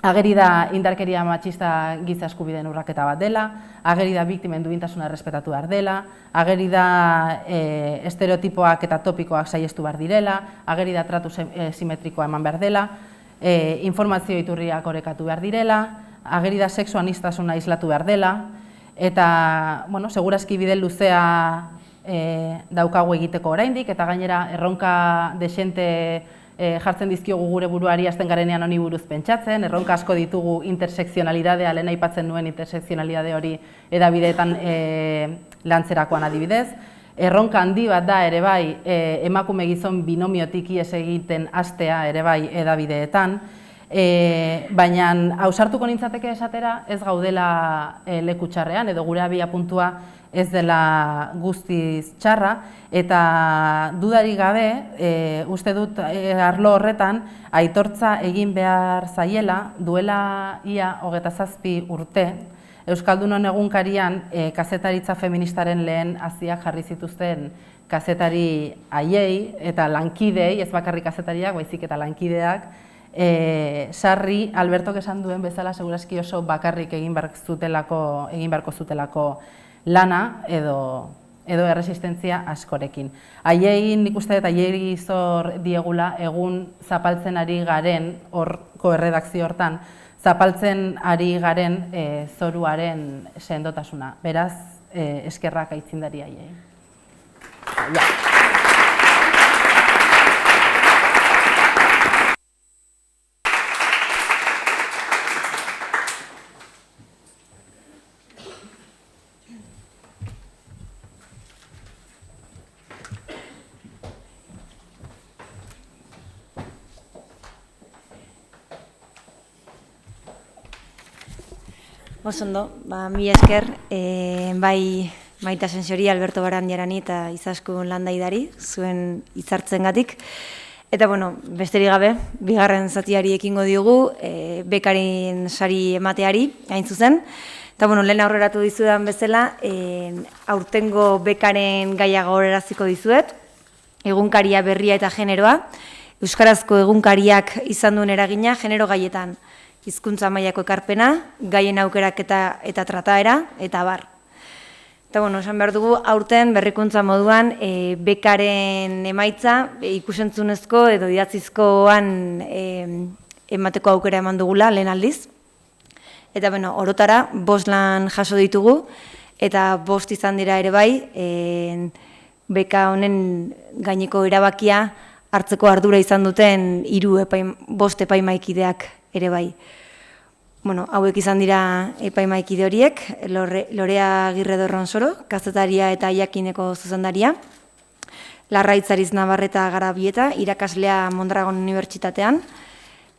Ageri da indarkeria matxista giza eskubideen urraketa bat dela, ageri da biktimen duintasuna errespetatu behar dela, ageri da estereotipoak eta topikoak saihestu behar direla, ageri da tratu simetrikoa eman behar dela, informazio iturriak orekatu behar direla, ageri da sexu aniztasuna islatu behar dela, eta, segurazki bide luzea daukagu egiteko oraindik, eta gainera erronka desente jartzen dizkiogu gure buruari hasten garenean honi buruz pentsatzen, erronka asko ditugu intersekzionalidadea, lehen aipatzen nuen intersekzionalidade hori edabideetan lantzerakoan adibidez. Erronka handi bat da ere bai emakume gizon binomiotik ihes egiten hastea ere bai edabideetan, baina ausartuko nintzateke esatera ez gaudela leku txarrean edo gure abia puntua ez dela guztiz txarra, eta dudarik gabe, uste dut arlo horretan, aitortza egin behar zaiela, duela ia 27 urte, Euskaldunon egunkarian kazetaritza feministaren lehen haziak jarri zituzten kazetari haiei eta lankidei, ez bakarrik kazetariak, baizik eta lankideak, sarri Albertok esan duen bezala segurazki oso bakarrik egin beharko zutelako lana edo erresistentzia askorekin. Haiei nik uste dut haiei zor diegula egun zapaltzen ari garen horko erredakzio hortan, zapaltzen ari garen zoruaren sendotasuna. Beraz, eskerrak aitzindari haiei. Osondo, mila esker, bai Maita Sensori, Alberto Barandiarani eta Izaskun Landaidari, zuen hitzartzengatik. Eta, besterik gabe, bigarren zatiari ekingo diogu, bekarin sari emateari, hain zuzen. Eta, lehen aurreratu dizudan bezala, aurtengo bekaren gaia gogoraraziko dizuet, egunkaria berria eta generoa, euskarazko egunkariak izan duen eragina genero gaietan. Hizkuntza mailako ekarpena, gaien aukeraketa eta trataera, eta bar. Eta, esan behar dugu, aurten berrikuntza moduan, bekaren emaitza, ikusentzunezko edo idatzizkoan emateko aukera eman dugula lehen aldiz. Eta orotara 5 lan jaso ditugu, eta 5 izan dira ere bai, beka honen gaineko erabakia hartzeko ardura izan duten 5 epaimaikideak ere bai. Hauek izan dira epaimaikide horiek, Lorea Agirre Dorronsoro, kazetaria eta Iakineko zuzendaria, Larraitz Ariz Navarreta Garabieta, irakaslea Mondragon Unibertsitatean,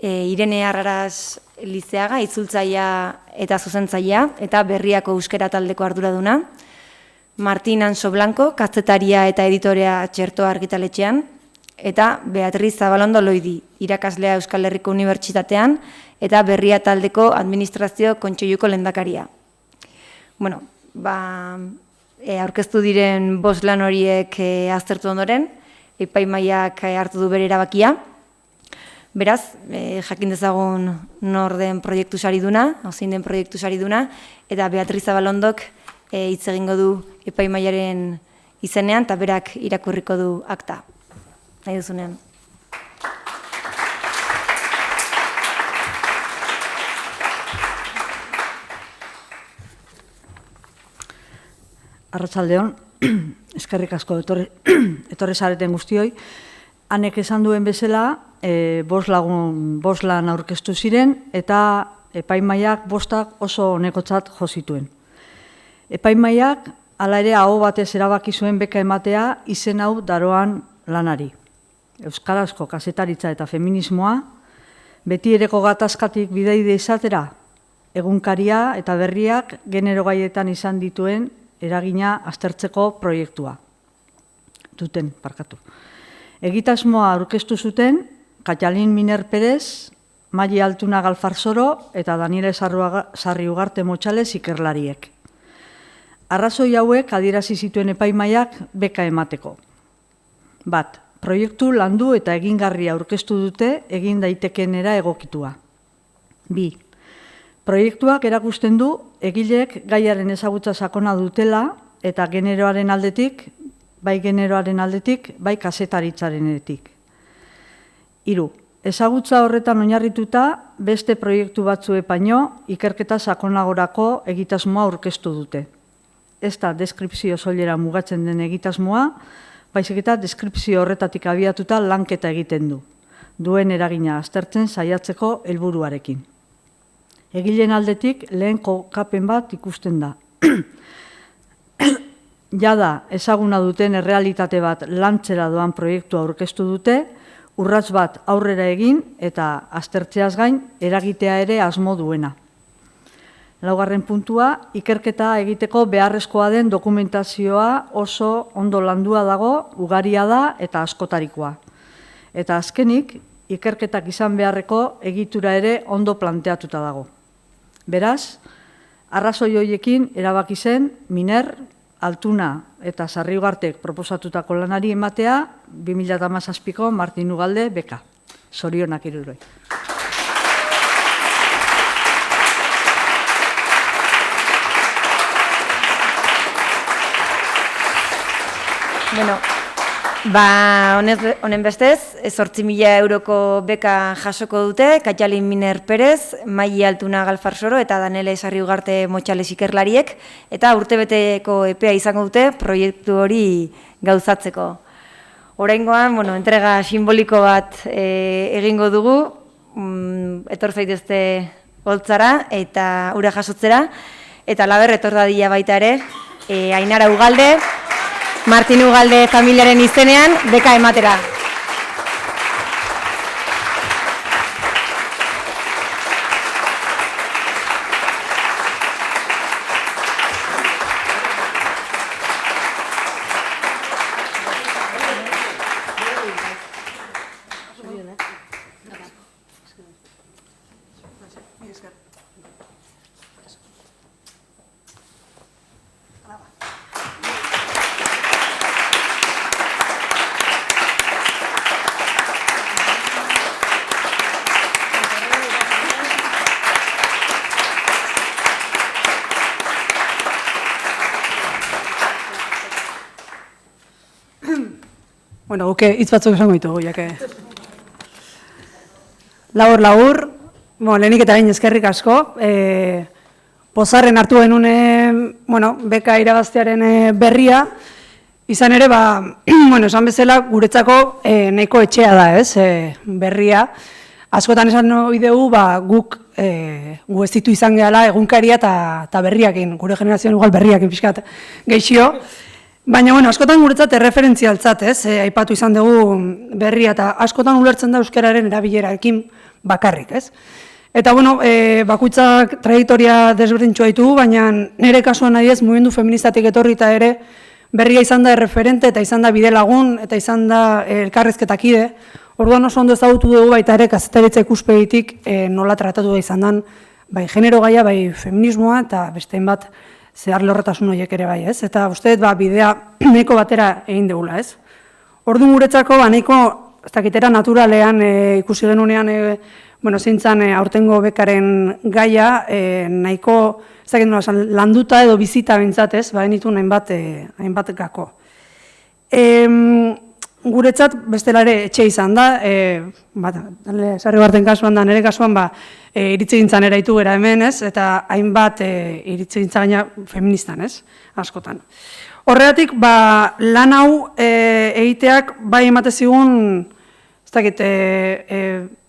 Irene Arraraz Lizeaga, itzultzailea eta zuzentzailea, eta Berriako euskera taldeko arduraduna, Martin Anso Blanco, kazetaria eta editorea Txertoa argitaletxean, eta Beatriz Zabalondo Loidi, irakaslea Euskal Herriko Unibertsitatean, eta Berria taldeko administrazio kontseiluko lehendakaria. Aurkeztu diren 5 lan horiek aztertu ondoren, epaimaiak hartu du bere erabakia. Beraz, jakin dezagun nor den proiektu sariduna, zein den proiektu sariduna, eta Beatriz Zabalondok hitz egingo du epaimaiaren izenean, eta berak irakurriko du akta. Nahi duzunean. Arratsaldeon, eskerrik asko etorri zareten guztioi. Hanek esan duen bezala, 5 lan aurkeztu ziren eta epaimaiak 5 oso honekotzat jo zituen. Epaimaiak hala ere aho batez erabaki zuen beka ematea izen hau daroan lanari. Euskarazko kazetaritza eta feminismoa, beti ereko gatazkatik bidaide izatera, egunkaria eta berriak genero gaietan izan dituen eragina aztertzeko proiektua. Egitasmoa aurkeztu zuten Katalin Miner Perez, Maili Altuna Galfarsoro eta Daniele Sarriugarte Motxales ikerlariek. Arrazoi hauek adierazi zituen epaimaiak beka emateko. 1. Proiektu landu eta egingarria aurkeztu dute egin daitekenera egokitua. 2. Proiektuak erakusten du egileek gaiaren ezagutza sakona dutela eta generoaren aldetik, bai kazetaritzaren. 3. Ezagutza horretan oinarrituta beste proiektu batzuek baino ikerketa sakonagorako egitasmoa aurkeztu dute. Ez da deskripzio soilera mugatzen den egitasmoa, baizik eta deskripzio horretatik abiatuta lanketa egiten du, duen eragina aztertzen saiatzeko helburuarekin. Egileen aldetik lehen kokapen bat ikusten da. Jada ezaguna duten errealitate bat lantzera doan proiektua aurkeztu dute, urrats bat aurrera egin eta aztertzeaz gain eragitea ere asmo duena. 4. puntua, ikerketa egiteko beharrezkoa den dokumentazioa oso ondo landua dago, ugaria da eta askotarikoa. Eta azkenik, ikerketak izan beharreko egitura ere ondo planteatuta dago. Beraz, arrazoi horiekin erabaki zen Miner, Altuna eta Sarriugartek proposatutako lanari ematea 2017ko Martin Ugalde beka. Zorionak hiruroi. Honen bestez, 8.000 euroko beka jasoko dute, Katalin Miner Perez, Maili Altuna Galfarsoro eta Daniele Sarriugarte Motxales ikerlariek, eta urtebeteko epea izango dute proiektu hori gauzatzeko. Oraingoan, entrega simboliko bat egingo dugu, etor zaitezte holtzara eta ura jasotzera, eta laber etor dadila baita ere, Ainara Ugalde, Martin Ugalde familiaren izenean beka ematera. Bueno, hitz batzuk esango ditugu, jake. Labur, lehenik eta bain eskerrik asko. Pozarren hartu genuen beka irabaztearen berria, izan ere, esan bezala, guretzako nahiko etxea da, ez, berria. Askotan esan hori dugu, guk gu ez ditu izan gehala egunkaria eta berriakin, gure generazioan igual berriakin pixkat geixio. Baina, askotan guretzat erreferentzialtzat, ez, aipatu izan dugu berria, eta askotan ulertzen da euskararen erabilerarekin bakarrik, ez. Eta, bakoitzak trajektoria desberdintxoa ditugu, baina nire kasuan nahi ez, mugimendu feministatik etorri eta ere, berria izan da erreferente eta izan da bide lagun eta izan da elkarrezketakide. Orduan oso ondo ezagutu dugu baita ere kazetaritza ikuspegitik nola tratatu da izan den, bai genero gaia, bai feminismoa eta bestein bat zehar lehorretasun horiek ere bai, ez? Eta uste bidea nahiko batera egin dugula, ez? Orduan guretzako nahiko, ez dakitera naturalean ikusi genunean, zintzan aurtengo bekaren gaia, nahiko, ez dakit nola, landuta edo bizita bintzat, ez? Nitu hainbat gako. Guretzat bestela ere etxe izan da, sarri barten kasuan da, nire kasuan iritzi gintzan eraitu gara hemen, ez? Eta hainbat iritzi gintzan gaina feministan, ez? Askotan. Horregatik, lan hau egiteak bai emate zigun, ez dakit,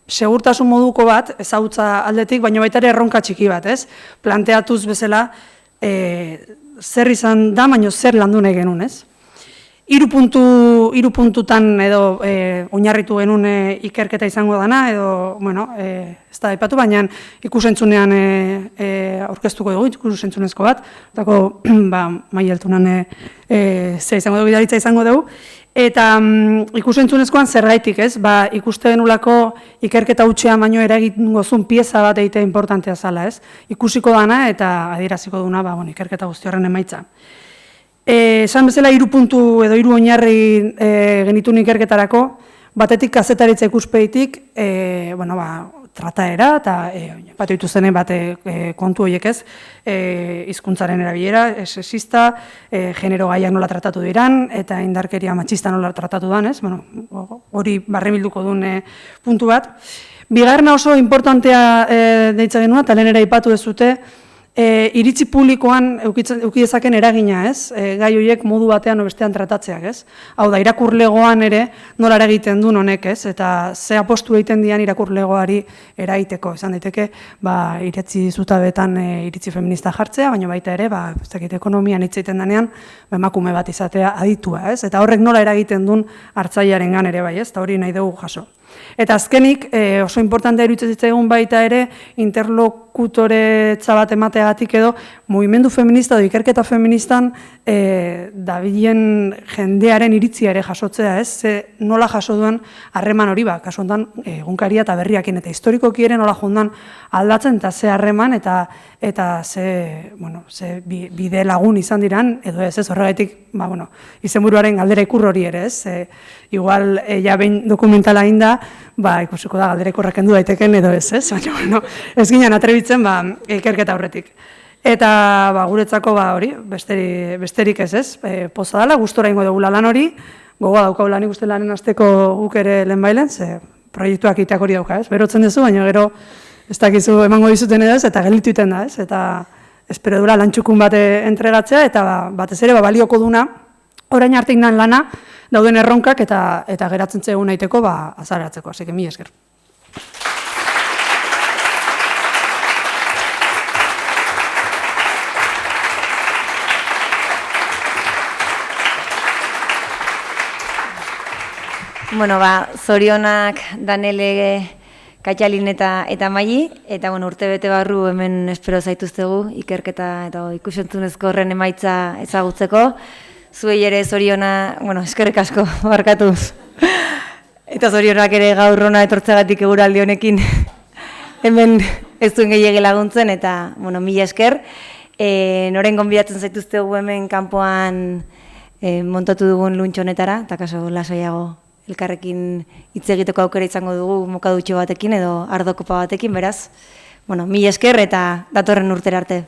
segurtasun moduko bat, ezagutza aldetik, baina baita ere erronka txiki bat, ez? Planteatuz bezala, zer izan da, baina zer landu nahi genuen, ez? Hiru puntutan edo oinarritu genuen ikerketa izango dana, edo, ez da aipatu, baina ikusentzunean aurkeztuko dugu, ikusentzunezko bat, dako maieltunan ze izango dugu, bidaritza izango dugu, eta ikusentzunezkoan zergaitik, ez? Ikuste genulako ikerketa hutxean baino eragin gozun pieza bat egitea importantea zala, ez? Ikusiko dana eta adieraziko duna, ikerketa guzti horren emaitza. Esan bezala, 3 puntu edo 3 oinarri genituen ikerketarako, batetik kazetaritza ikuspegitik, trataera, eta bat dituzten kontu horiek ez, hizkuntzaren erabilera, sexista, genero gaiak nola tratatu diran, eta indarkeria matxista nola tratatu dan, ez, hori barrebilduko duen puntu bat. Bigarrena oso importantea deitza genuen, eta lehen ere aipatu dezute, iritzi publikoan eukidezaken eragina, ez? Gai horiek modu batean o bestean tratatzeak, ez? Hau da, irakurlegoan ere nola eragiten duen honek, ez? Eta ze apostu egiten dian irakurlegoari eragiteko, esan daiteke, iritzi zutabetan iritzi feminista jartzea, baina baita ere, ez dakit, ekonomian hitz egiten denean, emakume bat izatea aditua, ez? Eta horrek nola eragiten duen hartzailearengan ere bai, ez? Eta hori nahi dugu jaso. Eta azkenik, oso importantea iruditzen zitzaigun baita ere, interlokutoretza bat emateagatik edo, mugimendu feminista edo ikerketa feministan dabilen jendearen iritzia ere jasotzea, ez? Nola jaso duen harreman hori, kasu honetan egunkaria eta berriakin, eta historikoki ere nola jondan aldatzen, eta ze harreman eta ze bide lagun izan diran, edo ez horregatik, izenburuaren galdera ikur hori ere, ez? Igual, behin dokumentala inda, ikusiko da galdera ikurrak endu daiteken edo ez, ez? Baina, ez ginen atrebitzen, ikerketa horretik. Eta, guretzako, hori, besterik ez, ez? Poza dela, gustora ingo dugula lan hori, gogoa daukau lan ikusten lanen azteko guk ere lehen bailen, ze proiektuak iteak hori dauka, ez? Berotzen duzu, baina gero ez dakizu emango dizuten edo ez, eta gelditu iten da, ez? Eta espero dura lantxukun bat entregatzea, eta batez ere balioko duna, orain arte indan lana, dauden erronkak eta geratzen zegoen naiteko azaratzeko, hasi mila esker. Zorionak Danele, Katalin eta Maili, eta urte bete barru hemen espero zaituztegu ikerketa eta ikusentzunezko horren emaitza ezagutzeko. Zuei ere zoriona, eskerrik asko barkatuz. Eta zorionak ere gaur hona etortzeagatik eguraldi honekin hemen ez duen gehiago laguntzen, eta mila esker. Noren gonbidatzen zaituztegu hemen kanpoan montatu dugun luntxo honetara, eta kaso lasaiago elkarrekin hitz egiteko aukera izango dugu mokadutxo batekin edo ardokopa batekin, beraz. Mila esker eta datorren urtera arte.